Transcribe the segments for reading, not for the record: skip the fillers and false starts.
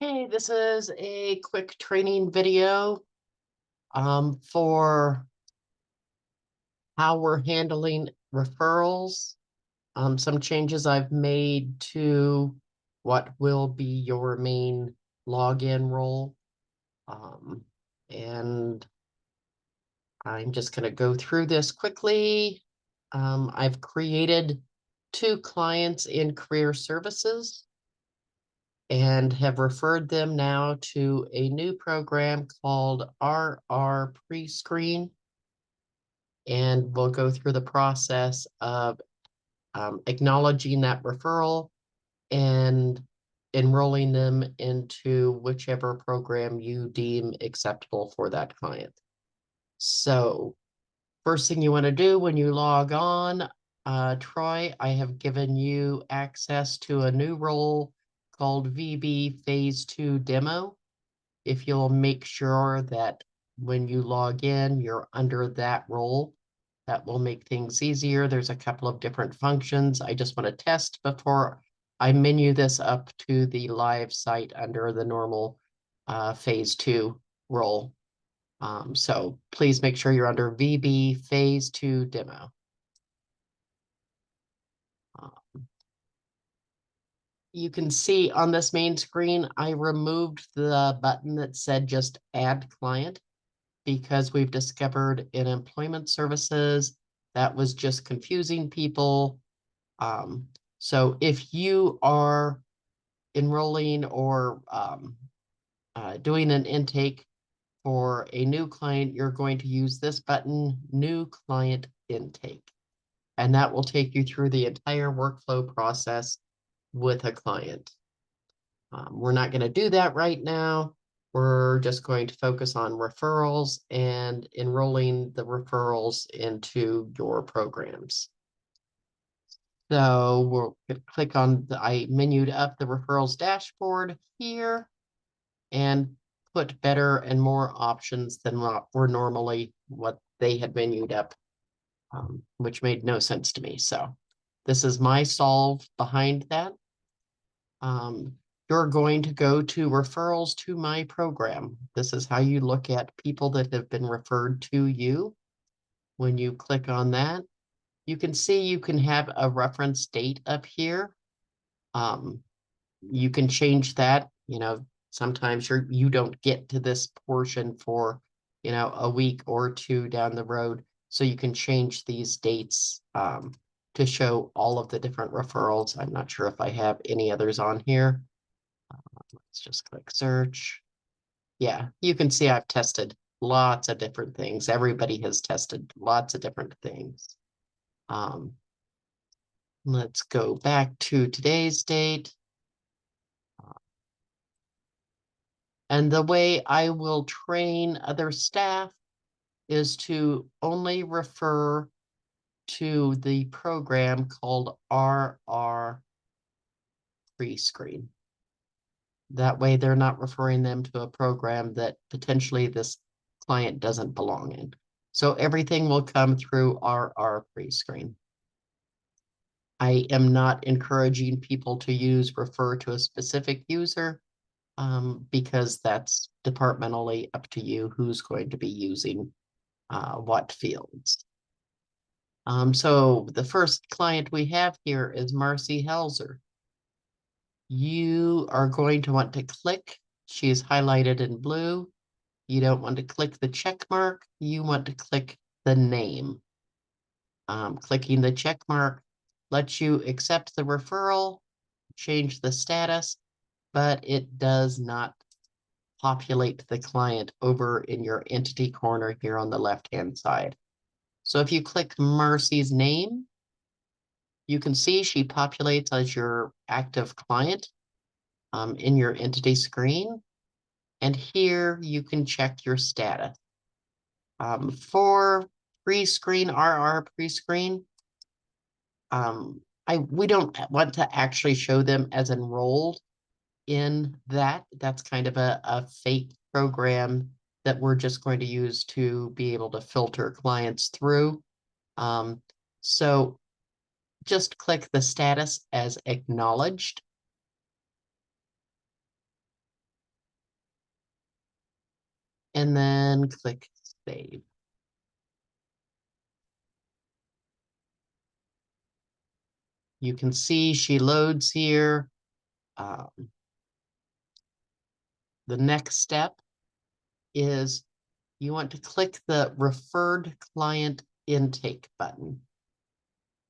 Hey, this is a quick training video for how we're handling referrals. Some changes I've made to what will be your main login role. Um, and I'm just going to go through this quickly. I've created 2 clients in career services and have referred them now to a new program called RR Pre-Screen. And we'll go through the process of acknowledging that referral and enrolling them into whichever program you deem acceptable for that client. So first thing you want to do when you log on, Troy, I have given you access to a new role called VB Phase 2 Demo. If you'll make sure that when you log in, you're under that role, that will make things easier. There's a couple of different functions. I just want to test before I menu this up to the live site under the normal Phase 2 role. So please make sure you're under VB Phase 2 Demo. Uh, You can see on this main screen, I removed the button that said just add client because we've discovered in employment services that was just confusing people. So if you are enrolling or doing an intake for a new client, you're going to use this button, New Client Intake, and that will take you through the entire workflow process with a client. We're not going to do that right now. We're just going to focus on referrals and enrolling the referrals into your programs. So we'll click on I menued up the referrals dashboard here and put better and more options than what were normally what they had menued up, which made no sense to me. So this is my solve behind that. You're going to go to referrals to my program. This is how you look at people that have been referred to you. When you click on that, you can see you can have a reference date up here. You can change that. Sometimes you don't get to this portion for, a week or 2 down the road. So you can change these dates to show all of the different referrals. I'm not sure if I have any others on here. Let's just click search. Yeah, you can see I've tested lots of different things. Everybody has tested lots of different things. Let's go back to today's date. And the way I will train other staff is to only refer to the program called RR Pre-Screen. That way they're not referring them to a program that potentially this client doesn't belong in. So everything will come through RR Pre-Screen. I am not encouraging people to refer to a specific user because that's departmentally up to you who's going to be using what fields. So the first client we have here is Marcy Helzer. You are going to want to click. She is highlighted in blue. You don't want to click the check mark. You want to click the name. Clicking the check mark lets you accept the referral, change the status, but it does not populate the client over in your entity corner here on the left-hand side. So if you click Marcy's name, you can see she populates as your active client in your entity screen. And here you can check your status. For pre-screen, RR pre-screen, we don't want to actually show them as enrolled in that. That's kind of a fake program that we're just going to use to be able to filter clients through. So just click the status as acknowledged. and then click save. You can see she loads here. The next step is you want to click the referred client intake button.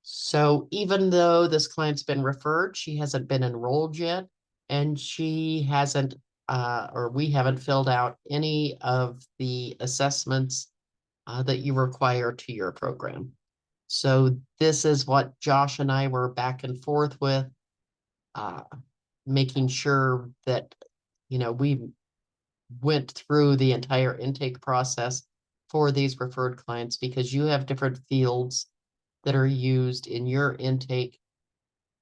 So even though this client's been referred, she hasn't been enrolled yet, and she hasn't, or we haven't filled out any of the assessments that you require to your program. So this is what Josh and I were back and forth with, uh, making sure that, we went through the entire intake process for these referred clients, because you have different fields that are used in your intake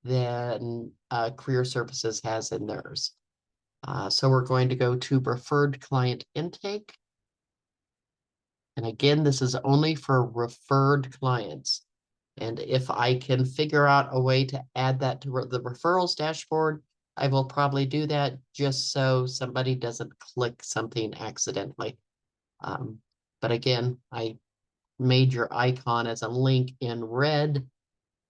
than Career Services has in theirs. So we're going to go to referred client intake. And again, this is only for referred clients. And if I can figure out a way to add that to the referrals dashboard, I will probably do that, just so somebody doesn't click something accidentally. But again, I made your icon as a link in red.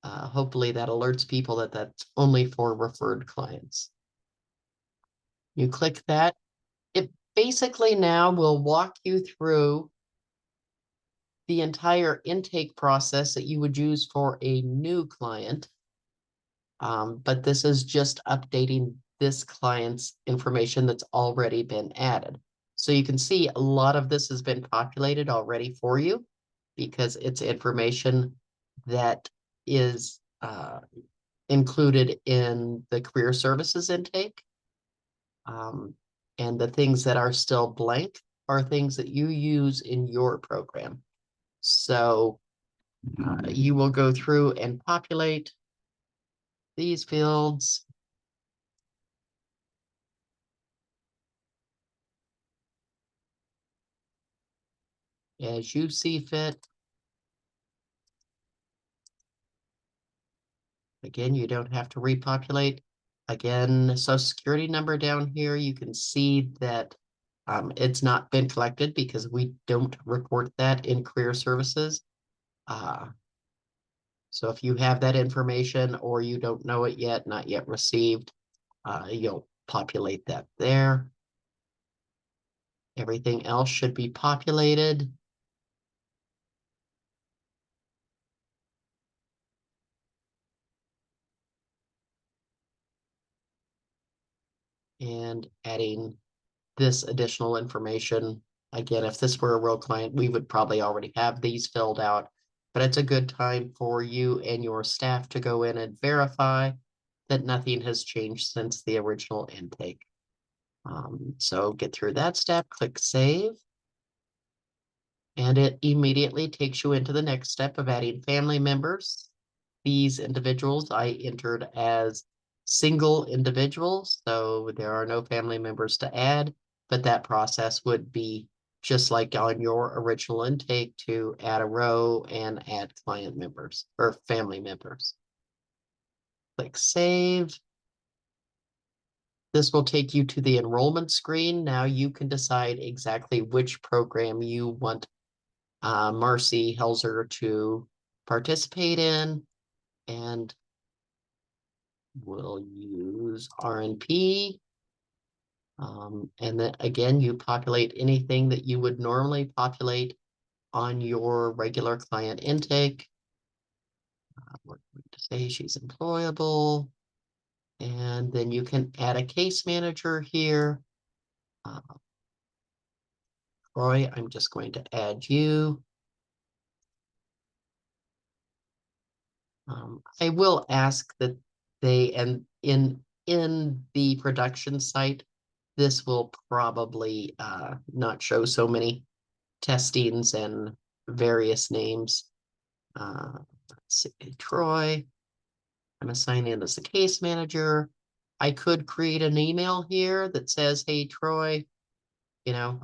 Hopefully that alerts people that that's only for referred clients. You click that. It basically now will walk you through the entire intake process that you would use for a new client. But this is just updating this client's information that's already been added. So you can see a lot of this has been populated already for you, because it's information that is included in the Career Services intake. And the things that are still blank are things that you use in your program. So you will go through and populate these fields. As you see fit. Again, you don't have to repopulate. Again, Social Security number down here, you can see that it's not been collected because we don't report that in Career Services. So if you have that information or you don't know it yet, not yet received, you'll populate that there. Everything else should be populated. And adding this additional information. Again, if this were a real client, we would probably already have these filled out, but it's a good time for you and your staff to go in and verify that nothing has changed since the original intake. So get through that step, click save, and it immediately takes you into the next step of adding family members. These individuals I entered as single individuals, so there are no family members to add, but that process would be just like on your original intake, to add a row and add client members or family members. Click save. This will take you to the enrollment screen. Now you can decide exactly which program you want Marcy Helzer to participate in, and we'll use RNP. And then again, you populate anything that you would normally populate on your regular client intake. We're going to say she's employable. And then you can add a case manager here. Roy, I'm just going to add you. I will ask that they, and in the production site, this will probably not show so many testings and various names. Let's see, Troy, I'm assigning in as the case manager. I could create an email here that says, hey, Troy,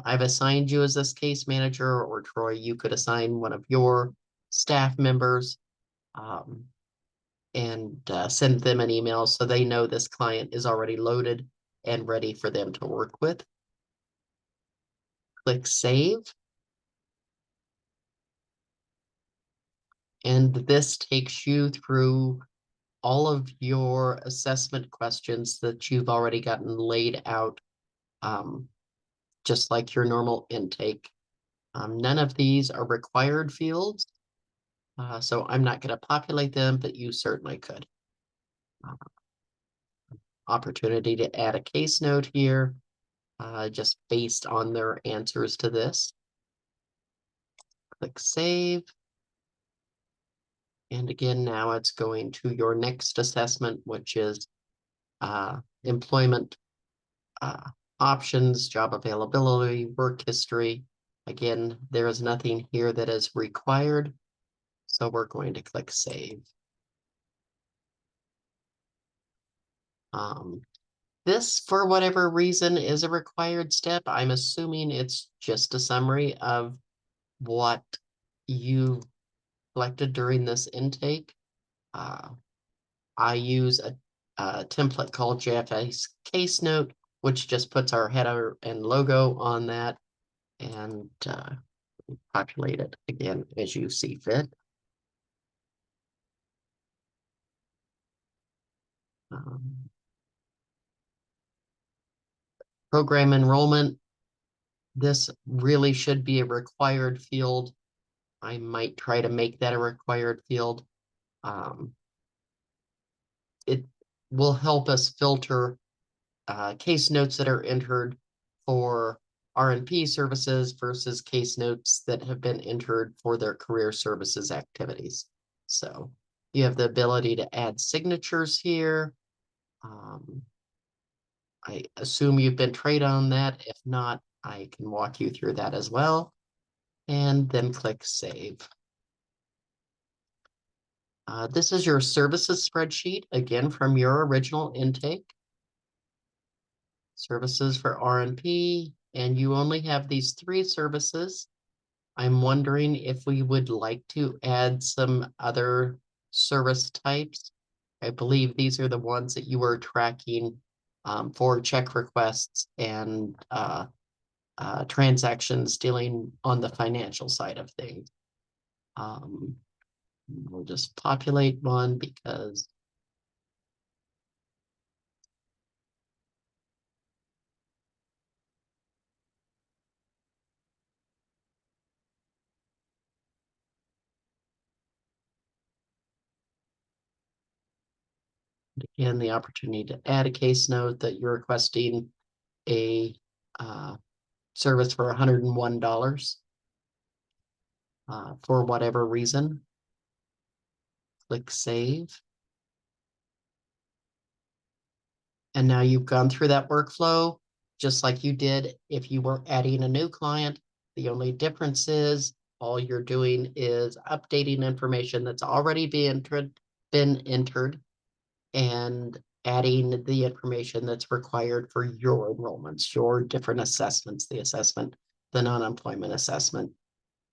I've assigned you as this case manager, or Troy, you could assign one of your staff members, and send them an email so they know this client is already loaded and ready for them to work with. Click Save. And this takes you through all of your assessment questions that you've already gotten laid out, just like your normal intake. None of these are required fields, so I'm not going to populate them, but you certainly could. Opportunity to add a case note here, just based on their answers to this. Click Save. And again, now it's going to your next assessment, which is employment options, job availability, work history. Again, there is nothing here that is required, so we're going to click Save. This, for whatever reason, is a required step. I'm assuming it's just a summary of what you collected during this intake. I use a template called JFA's Case Note, which just puts our header and logo on that, and populate it again as you see fit. Program enrollment. This really should be a required field. I might try to make that a required field. It will help us filter case notes that are entered for R&P services versus case notes that have been entered for their career services activities. So you have the ability to add signatures here. I assume you've been trained on that. If not, I can walk you through that as well. And then click Save. This is your services spreadsheet, again, from your original intake. Services for R&P, and you only have these 3 services. I'm wondering if we would like to add some other service types. I believe these are the ones that you were tracking for check requests and transactions dealing on the financial side of things. We'll just populate one because again, the opportunity to add a case note that you're requesting a service for $101 for whatever reason. Click Save. And now you've gone through that workflow just like you did if you were adding a new client. The only difference is all you're doing is updating information that's already been entered and adding the information that's required for your enrollments, your different assessments, the assessment, the non-employment assessment,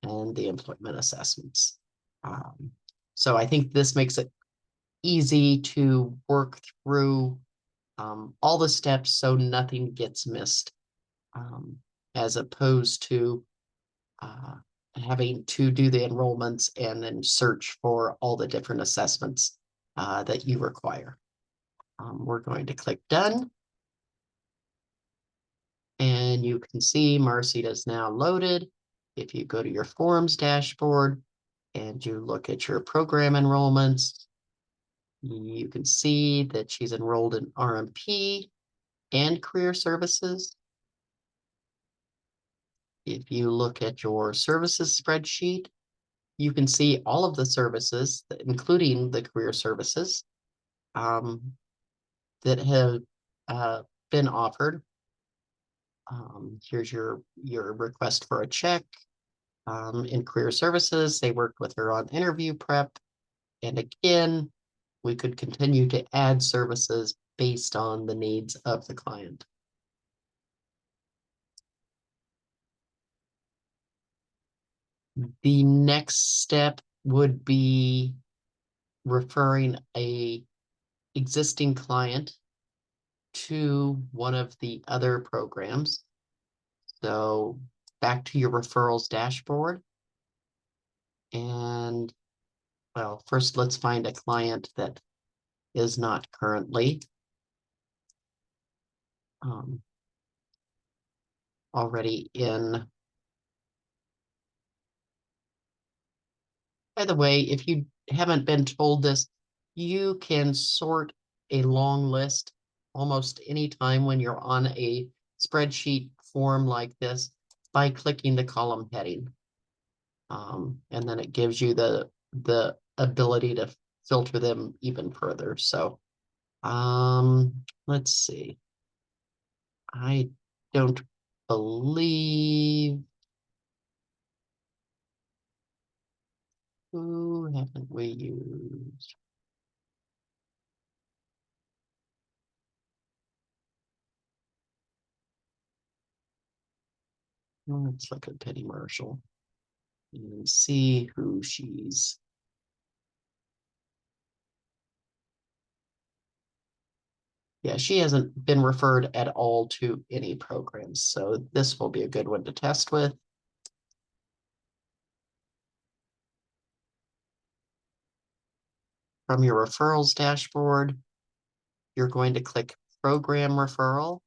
and the employment assessments. So I think this makes it easy to work through all the steps so nothing gets missed, as opposed to having to do the enrollments and then search for all the different assessments that you require. We're going to click Done. And you can see Marcita is now loaded. If you go to your forms dashboard and you look at your program enrollments, you can see that she's enrolled in R&P and career services. If you look at your services spreadsheet, you can see all of the services, including the career services, that have been offered. Here's your request for a check. In career services, they worked with her on interview prep. And again, we could continue to add services based on the needs of the client. The next step would be referring a existing client to one of the other programs. So back to your referrals dashboard. And well, first let's find a client that is not currently already in. By the way, if you haven't been told this, you can sort a long list almost any time when you're on a spreadsheet form like this by clicking the column heading. And then it gives you the ability to filter them even further. So let's see. I don't believe, who haven't we used? Let's look at Penny Marshall and see who she's. Yeah, she hasn't been referred at all to any programs, so this will be a good one to test with. From your referrals dashboard, you're going to click Program Referral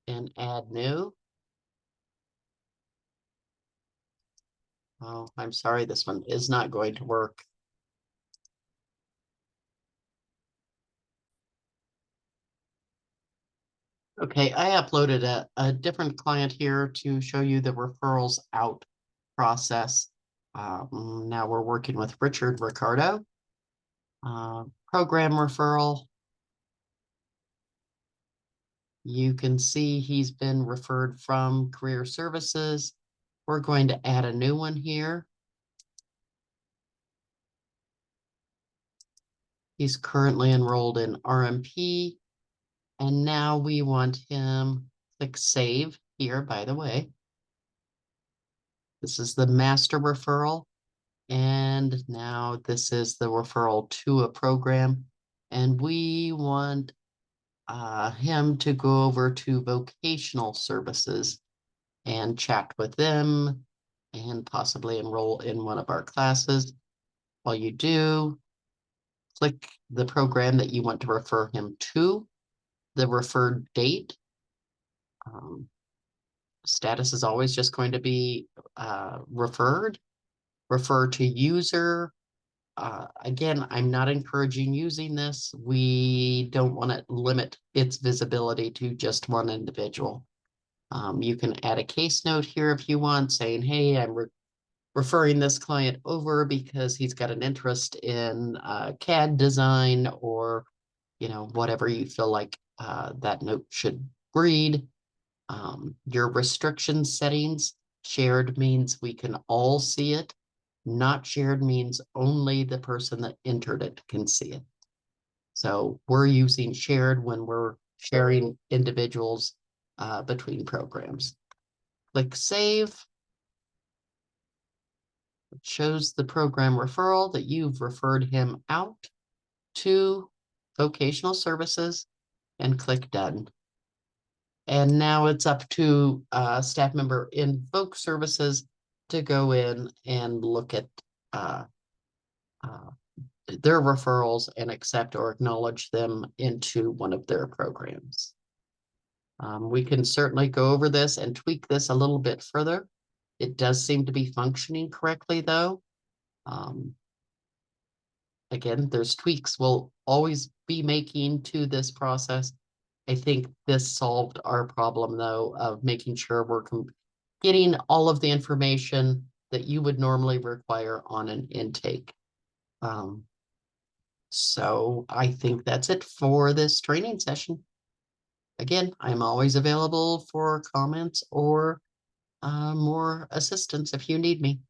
and Add New. Oh, I'm sorry, this one is not going to work. Okay, I uploaded a different client here to show you the referrals out process. Now we're working with Richard Ricardo. Program referral. You can see he's been referred from Career Services. We're going to add a new one here. He's currently enrolled in RMP. And now we want him, click Save here, by the way. This is the master referral. And now this is the referral to a program. And we want him to go over to vocational services and chat with them and possibly enroll in one of our classes. While you do, click the program that you want to refer him to, the referred date. Status is always just going to be referred. Refer to user. Again, I'm not encouraging using this. We don't want to limit its visibility to just one individual. You can add a case note here if you want, saying, hey, I'm referring this client over because he's got an interest in CAD design, or, whatever you feel like that note should read. Your restriction settings, shared means we can all see it. Not shared means only the person that entered it can see it. So we're using shared when we're sharing individuals between programs. Click Save. It shows the program referral that you've referred him out to vocational services, and click Done. And now it's up to a staff member in Voc Services to go in and look at their referrals and accept or acknowledge them into one of their programs. We can certainly go over this and tweak this a little bit further. It does seem to be functioning correctly, though. Again, there's tweaks we'll always be making to this process. I think this solved our problem, though, of making sure we're getting all of the information that you would normally require on an intake. So I think that's it for this training session. Again, I'm always available for comments or more assistance if you need me.